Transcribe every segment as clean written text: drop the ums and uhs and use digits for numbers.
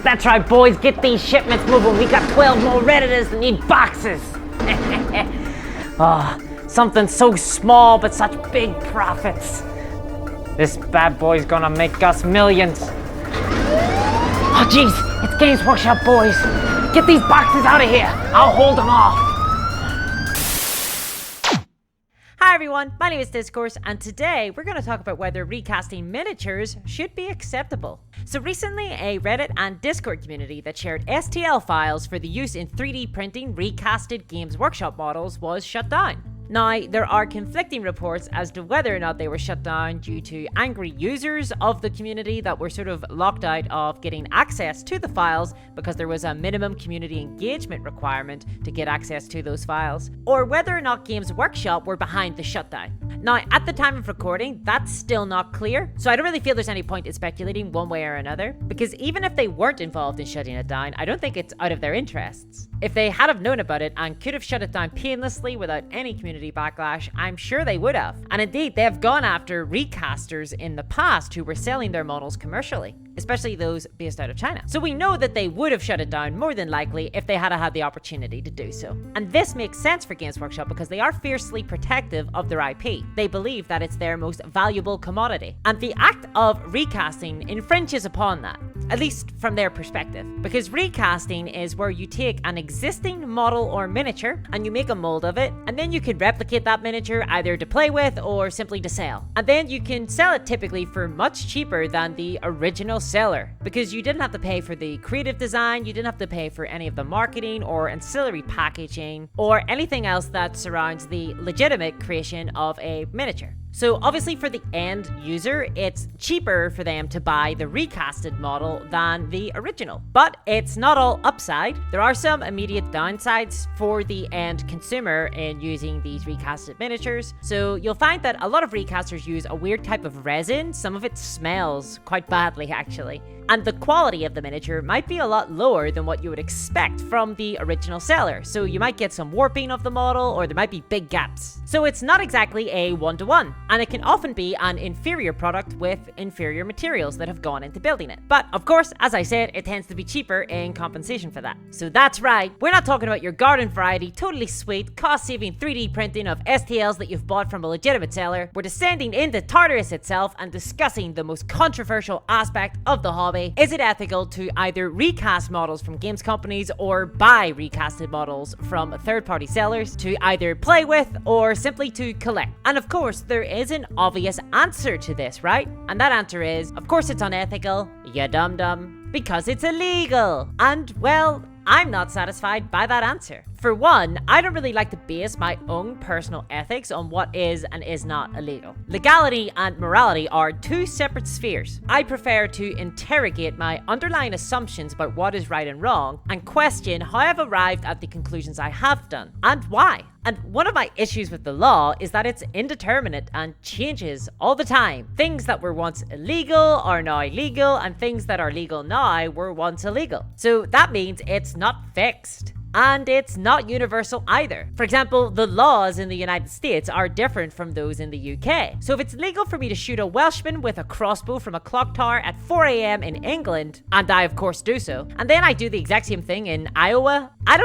That's right, boys, get these shipments moving. We got 12 more Redditors that need boxes. Oh, something so small but such big profits. This bad boy's gonna make us millions. Oh jeez, it's Games Workshop, boys. Get these boxes out of here. I'll hold them off. Hi everyone, my name is Discourse, and today we're going to talk about whether recasting miniatures should be acceptable. So recently, a Reddit and Discord community that shared STL files for the use in 3D printing recasted Games Workshop models was shut down. Now, there are conflicting reports as to whether or not they were shut down due to angry users of the community that were sort of locked out of getting access to the files because there was a minimum community engagement requirement to get access to those files, or whether or not Games Workshop were behind the shutdown. Now, at the time of recording, that's still not clear, so I don't really feel there's any point in speculating one way or another, because even if they weren't involved in shutting it down, I don't think it's out of their interests. If they had have known about it and could have shut it down painlessly without any community backlash, I'm sure they would have. And indeed, they have gone after recasters in the past who were selling their models commercially, especially those based out of China. So we know that they would have shut it down more than likely if they had had the opportunity to do so. And this makes sense for Games Workshop because they are fiercely protective of their IP. They believe that it's their most valuable commodity. And the act of recasting infringes upon that, at least from their perspective. Because recasting is where you take an existing model or miniature and you make a mold of it, and then you can replicate that miniature either to play with or simply to sell. And then you can sell it typically for much cheaper than the original seller, because you didn't have to pay for the creative design, you didn't have to pay for any of the marketing or ancillary packaging or anything else that surrounds the legitimate creation of a miniature. So obviously for the end user, it's cheaper for them to buy the recasted model than the original. But it's not all upside. There are some immediate downsides for the end consumer in using these recasted miniatures. So you'll find that a lot of recasters use a weird type of resin. Some of it smells quite badly, actually. And the quality of the miniature might be a lot lower than what you would expect from the original seller. So you might get some warping of the model, or there might be big gaps. So it's not exactly a one-to-one, and it can often be an inferior product with inferior materials that have gone into building it. But of course, as I said, it tends to be cheaper in compensation for that. So that's right, we're not talking about your garden variety, totally sweet, cost-saving 3D printing of STLs that you've bought from a legitimate seller. We're descending into Tartarus itself and discussing the most controversial aspect of the hobby. Is it ethical to either recast models from games companies or buy recasted models from third-party sellers to either play with or simply to collect? And of course, there is an obvious answer to this, right? And that answer is, of course it's unethical, you dum-dum, because it's illegal. And well, I'm not satisfied by that answer. For one, I don't really like to base my own personal ethics on what is and is not illegal. Legality and morality are two separate spheres. I prefer to interrogate my underlying assumptions about what is right and wrong and question how I've arrived at the conclusions I have done and why. And one of my issues with the law is that it's indeterminate and changes all the time. Things that were once illegal are now legal, and things that are legal now were once illegal. So that means it's not fixed. And it's not universal either. For example, the laws in the United States are different from those in the UK. So if it's legal for me to shoot a Welshman with a crossbow from a clock tower at 4 a.m. in England, and I of course do so, and then I do the exact same thing in Iowa, I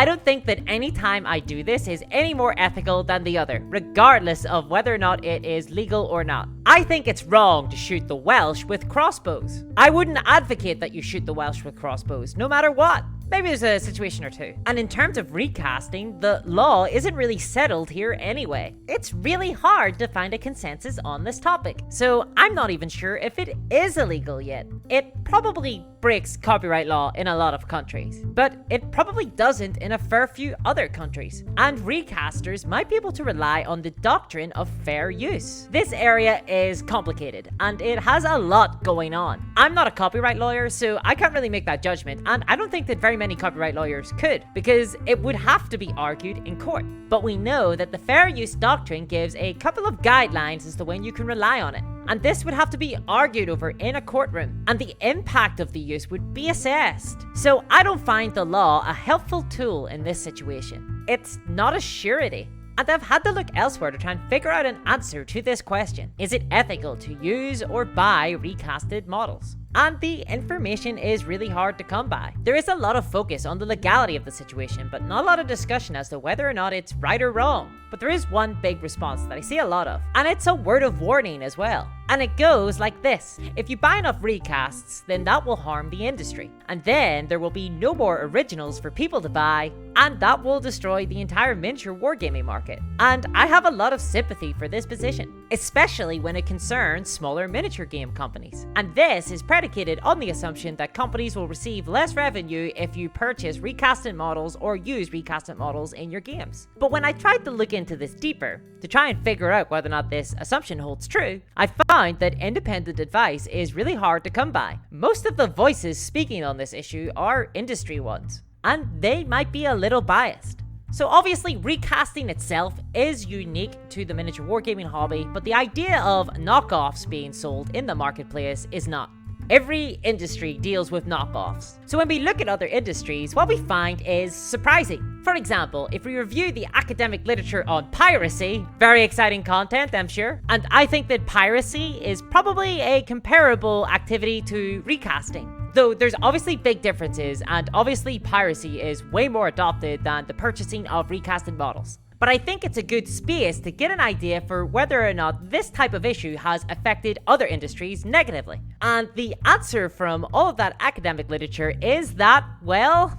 don't think that any time I do this is any more ethical than the other, regardless of whether or not it is legal or not. I think it's wrong to shoot the Welsh with crossbows. I wouldn't advocate that you shoot the Welsh with crossbows, no matter what. Maybe there's a situation or two. And in terms of recasting, the law isn't really settled here anyway. It's really hard to find a consensus on this topic. So I'm not even sure if it is illegal yet. It probably breaks copyright law in a lot of countries, but it probably doesn't in a fair few other countries. And recasters might be able to rely on the doctrine of fair use. This area is complicated, and it has a lot going on. I'm not a copyright lawyer, so I can't really make that judgment, and I don't think that very many copyright lawyers could, because it would have to be argued in court. But we know that the fair use doctrine gives a couple of guidelines as to when you can rely on it. And this would have to be argued over in a courtroom, and the impact of the use would be assessed. So I don't find the law a helpful tool in this situation. It's not a surety. And I've had to look elsewhere to try and figure out an answer to this question. Is it ethical to use or buy recasted models? and the information is really hard to come by. There is a lot of focus on the legality of the situation, but not a lot of discussion as to whether or not it's right or wrong. But there is one big response that I see a lot of, and it's a word of warning as well. And it goes like this: if you buy enough recasts, then that will harm the industry. And then there will be no more originals for people to buy, and that will destroy the entire miniature wargaming market. And I have a lot of sympathy for this position, especially when it concerns smaller miniature game companies. And this is predicated on the assumption that companies will receive less revenue if you purchase recasted models or use recasted models in your games. But when I tried to look into this deeper, to try and figure out whether or not this assumption holds true, I found that independent advice is really hard to come by. Most of the voices speaking on this issue are industry ones, and they might be a little biased. So obviously recasting itself is unique to the miniature wargaming hobby, but the idea of knockoffs being sold in the marketplace is not. Every industry deals with knockoffs. So when we look at other industries, what we find is surprising. For example, if we review the academic literature on piracy, very exciting content, I'm sure, and I think that piracy is probably a comparable activity to recasting. Though there's obviously big differences, and obviously piracy is way more adopted than the purchasing of recasted models. But I think it's a good space to get an idea for whether or not this type of issue has affected other industries negatively. And the answer from all of that academic literature is that, well,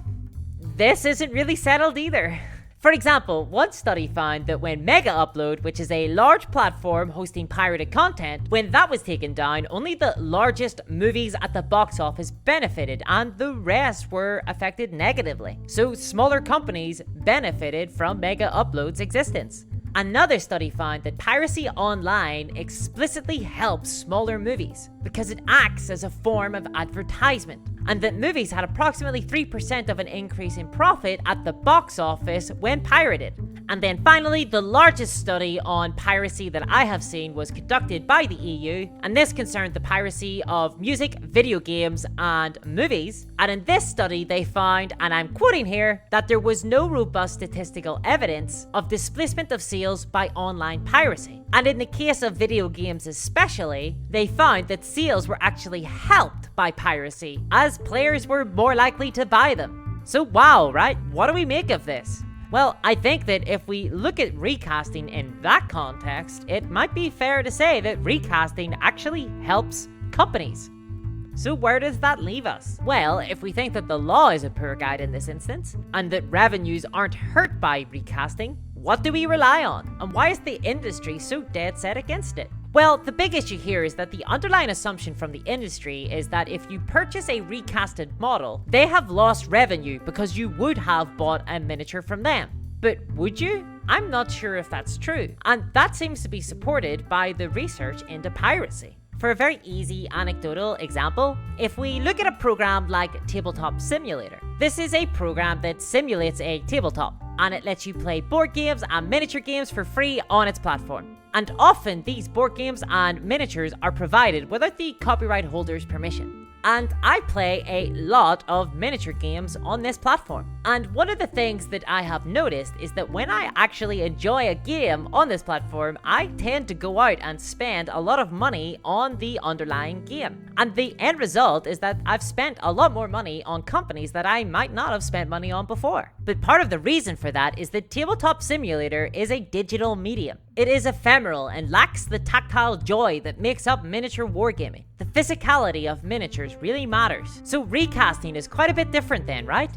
this isn't really settled either. For example, one study found that when Mega Upload, which is a large platform hosting pirated content, when that was taken down, only the largest movies at the box office benefited and the rest were affected negatively. So smaller companies benefited from Mega Upload's existence. Another study found that piracy online explicitly helps smaller movies because it acts as a form of advertisement, and that movies had approximately 3% of an increase in profit at the box office when pirated. And then finally, the largest study on piracy that I have seen was conducted by the EU, and this concerned the piracy of music, video games, and movies. And in this study, they found, and I'm quoting here, that there was no robust statistical evidence of displacement of sales by online piracy. And in the case of video games especially, they found that sales were actually helped by piracy, as players were more likely to buy them. So wow, right? What do we make of this? Well, I think that if we look at recasting in that context, it might be fair to say that recasting actually helps companies. So where does that leave us? Well, if we think that the law is a poor guide in this instance, and that revenues aren't hurt by recasting, what do we rely on? And why is the industry so dead set against it? Well, the big issue here is that the underlying assumption from the industry is that if you purchase a recasted model, they have lost revenue because you would have bought a miniature from them. But would you? I'm not sure if that's true, and that seems to be supported by the research into piracy. For a very easy anecdotal example, if we look at a program like Tabletop Simulator, this is a program that simulates a tabletop, and it lets you play board games and miniature games for free on its platform. And often these board games and miniatures are provided without the copyright holder's permission. And I play a lot of miniature games on this platform. And one of the things that I have noticed is that when I actually enjoy a game on this platform, I tend to go out and spend a lot of money on the underlying game. And the end result is that I've spent a lot more money on companies that I might not have spent money on before. But part of the reason for that is that Tabletop Simulator is a digital medium. It is ephemeral and lacks the tactile joy that makes up miniature wargaming. The physicality of miniatures really matters. So recasting is quite a bit different then, right?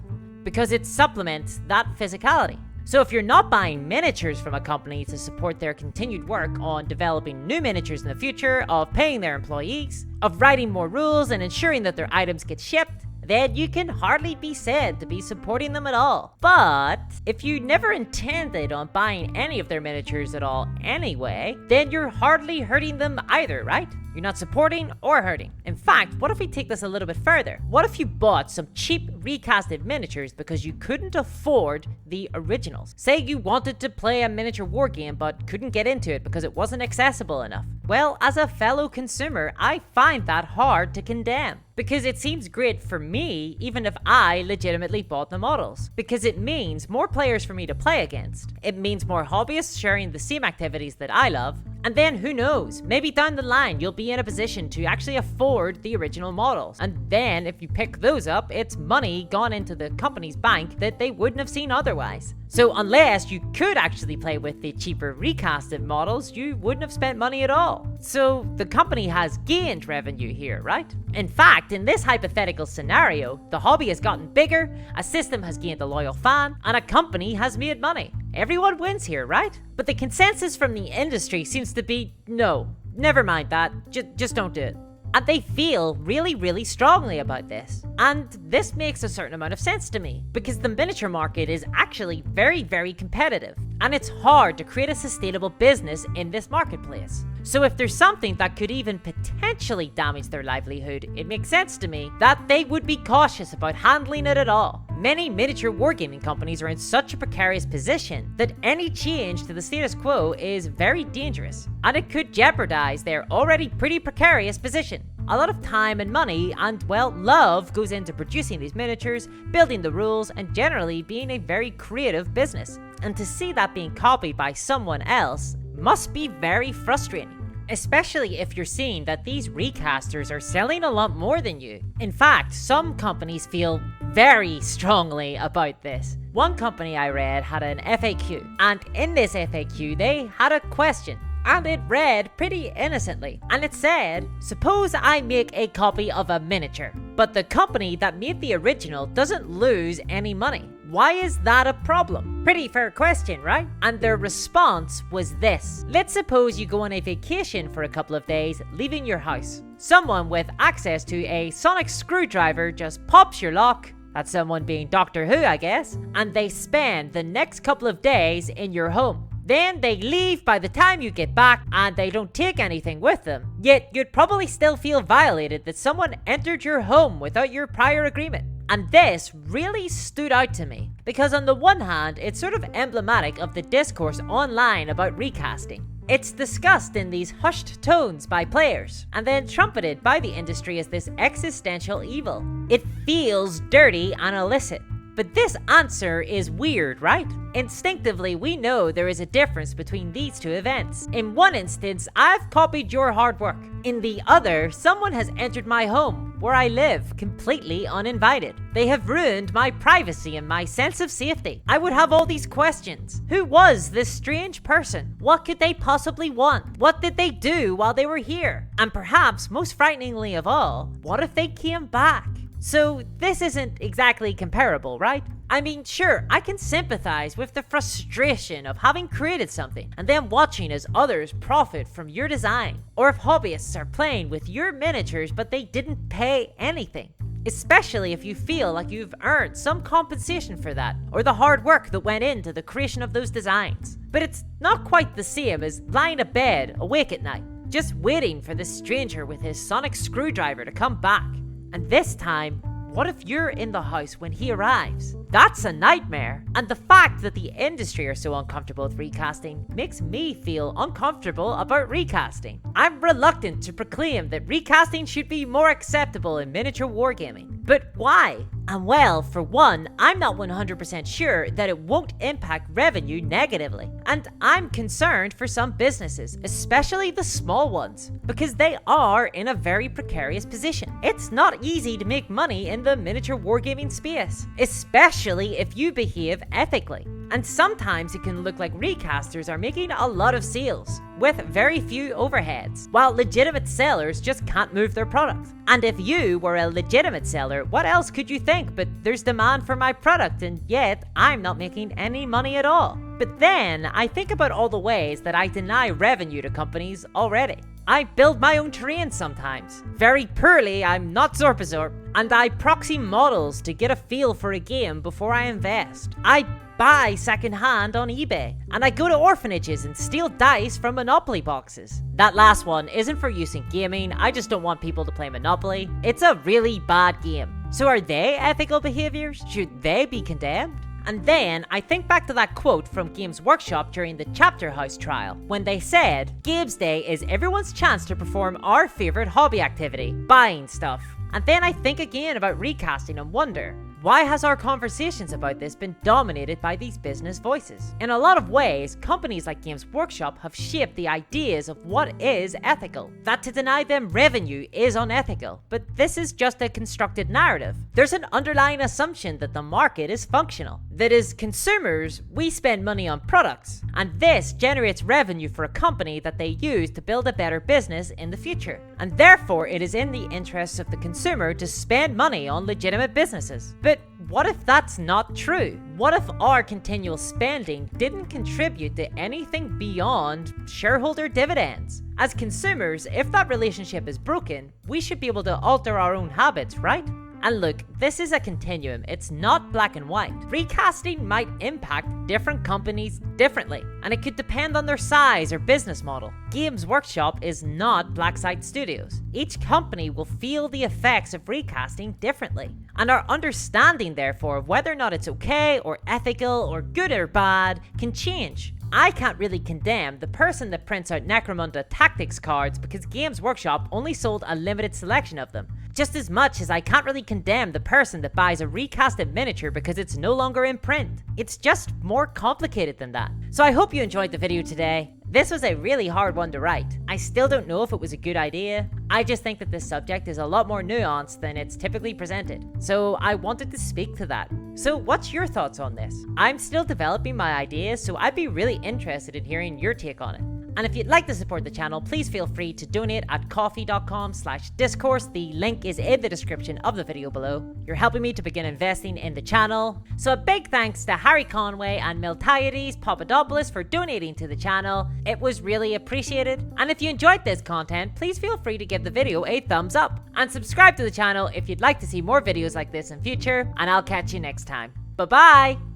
Because it supplements that physicality. So if you're not buying miniatures from a company to support their continued work on developing new miniatures in the future, of paying their employees, of writing more rules and ensuring that their items get shipped, then you can hardly be said to be supporting them at all. But if you never intended on buying any of their miniatures at all anyway, then you're hardly hurting them either, right? You're not supporting or hurting. In fact, what if we take this a little bit further? What if you bought some cheap recasted miniatures because you couldn't afford the originals? Say you wanted to play a miniature war game but couldn't get into it because it wasn't accessible enough. Well, as a fellow consumer, I find that hard to condemn. Because it seems great for me, even if I legitimately bought the models. Because it means more players for me to play against. It means more hobbyists sharing the same activities that I love. And then who knows, maybe down the line you'll be in a position to actually afford the original models. And then if you pick those up, it's money gone into the company's bank that they wouldn't have seen otherwise. So unless you could actually play with the cheaper recasted models, you wouldn't have spent money at all. So the company has gained revenue here, right? In fact, in this hypothetical scenario, the hobby has gotten bigger, a system has gained a loyal fan, and a company has made money. Everyone wins here, right? But the consensus from the industry seems to be, no, never mind that, just don't do it. And they feel really strongly about this. And this makes a certain amount of sense to me, because the miniature market is actually very competitive, and it's hard to create a sustainable business in this marketplace. So if there's something that could even potentially damage their livelihood, it makes sense to me that they would be cautious about handling it at all. Many miniature wargaming companies are in such a precarious position that any change to the status quo is very dangerous, and it could jeopardize their already pretty precarious position. A lot of time and money and, well, love goes into producing these miniatures, building the rules, and generally being a very creative business. And to see that being copied by someone else must be very frustrating. Especially if you're seeing that these recasters are selling a lot more than you. In fact, some companies feel very strongly about this. One company I read had an FAQ, and in this FAQ they had a question. And it read pretty innocently, and it said, suppose I make a copy of a miniature, but the company that made the original doesn't lose any money. Why is that a problem? Pretty fair question, right? And their response was this. Let's suppose you go on a vacation for a couple of days, leaving your house. Someone with access to a sonic screwdriver just pops your lock. That's someone being Doctor Who, I guess. And they spend the next couple of days in your home. Then they leave by the time you get back, and they don't take anything with them. Yet you'd probably still feel violated that someone entered your home without your prior agreement. And this really stood out to me, because on the one hand, it's sort of emblematic of the discourse online about recasting. It's discussed in these hushed tones by players, and then trumpeted by the industry as this existential evil. It feels dirty and illicit. But this answer is weird, right? Instinctively, we know there is a difference between these two events. In one instance, I've copied your hard work. In the other, someone has entered my home, where I live, completely uninvited. They have ruined my privacy and my sense of safety. I would have all these questions. Who was this strange person? What could they possibly want? What did they do while they were here? And perhaps, most frighteningly of all, what if they came back? So this isn't exactly comparable, right? I mean, sure, I can sympathize with the frustration of having created something and then watching as others profit from your design, or if hobbyists are playing with your miniatures but they didn't pay anything. Especially if you feel like you've earned some compensation for that, or the hard work that went into the creation of those designs. But it's not quite the same as lying abed, awake at night, just waiting for this stranger with his sonic screwdriver to come back. And this time, what if you're in the house when he arrives? That's a nightmare. And the fact that the industry are so uncomfortable with recasting makes me feel uncomfortable about recasting. I'm reluctant to proclaim that recasting should be more acceptable in miniature wargaming. But why? And well, for one, I'm not 100% sure that it won't impact revenue negatively. And I'm concerned for some businesses, especially the small ones, because they are in a very precarious position. It's not easy to make money in the miniature wargaming space, especially if you behave ethically. And sometimes it can look like recasters are making a lot of sales, with very few overheads, while legitimate sellers just can't move their product. And if you were a legitimate seller, what else could you think but there's demand for my product and yet I'm not making any money at all? But then I think about all the ways that I deny revenue to companies already. I build my own terrain sometimes. Very poorly, I'm not Zorpazorp. And I proxy models to get a feel for a game before I invest. I buy secondhand on eBay. And I go to orphanages and steal dice from Monopoly boxes. That last one isn't for use in gaming, I just don't want people to play Monopoly. It's a really bad game. So are they ethical behaviors? Should they be condemned? And then I think back to that quote from Games Workshop during the Chapter House trial, when they said, Games Day is everyone's chance to perform our favorite hobby activity, buying stuff. And then I think again about recasting and wonder, why has our conversations about this been dominated by these business voices? In a lot of ways, companies like Games Workshop have shaped the ideas of what is ethical. That to deny them revenue is unethical, but this is just a constructed narrative. There's an underlying assumption that the market is functional. That as consumers, we spend money on products, and this generates revenue for a company that they use to build a better business in the future. And therefore, it is in the interests of the consumer to spend money on legitimate businesses. But what if that's not true? What if our continual spending didn't contribute to anything beyond shareholder dividends? As consumers, if that relationship is broken, we should be able to alter our own habits, right? And look, this is a continuum, it's not black and white. Recasting might impact different companies differently, and it could depend on their size or business model. Games Workshop is not Blacksite Studios. Each company will feel the effects of recasting differently, and our understanding therefore of whether or not it's okay or ethical or good or bad can change. I can't really condemn the person that prints out Necromunda tactics cards because Games Workshop only sold a limited selection of them, just as much as I can't really condemn the person that buys a recasted miniature because it's no longer in print. It's just more complicated than that. So I hope you enjoyed the video today. This was a really hard one to write. I still don't know if it was a good idea. I just think that this subject is a lot more nuanced than it's typically presented. So I wanted to speak to that. So what's your thoughts on this? I'm still developing my ideas, so I'd be really interested in hearing your take on it. And if you'd like to support the channel, please feel free to donate at ko-fi.com/discourse. The link is in the description of the video below. You're helping me to begin investing in the channel. So a big thanks to Harry Conway and Miltiades Papadopoulos for donating to the channel. It was really appreciated. And if you enjoyed this content, please feel free to give the video a thumbs up. And subscribe to the channel if you'd like to see more videos like this in future. And I'll catch you next time. Bye-bye!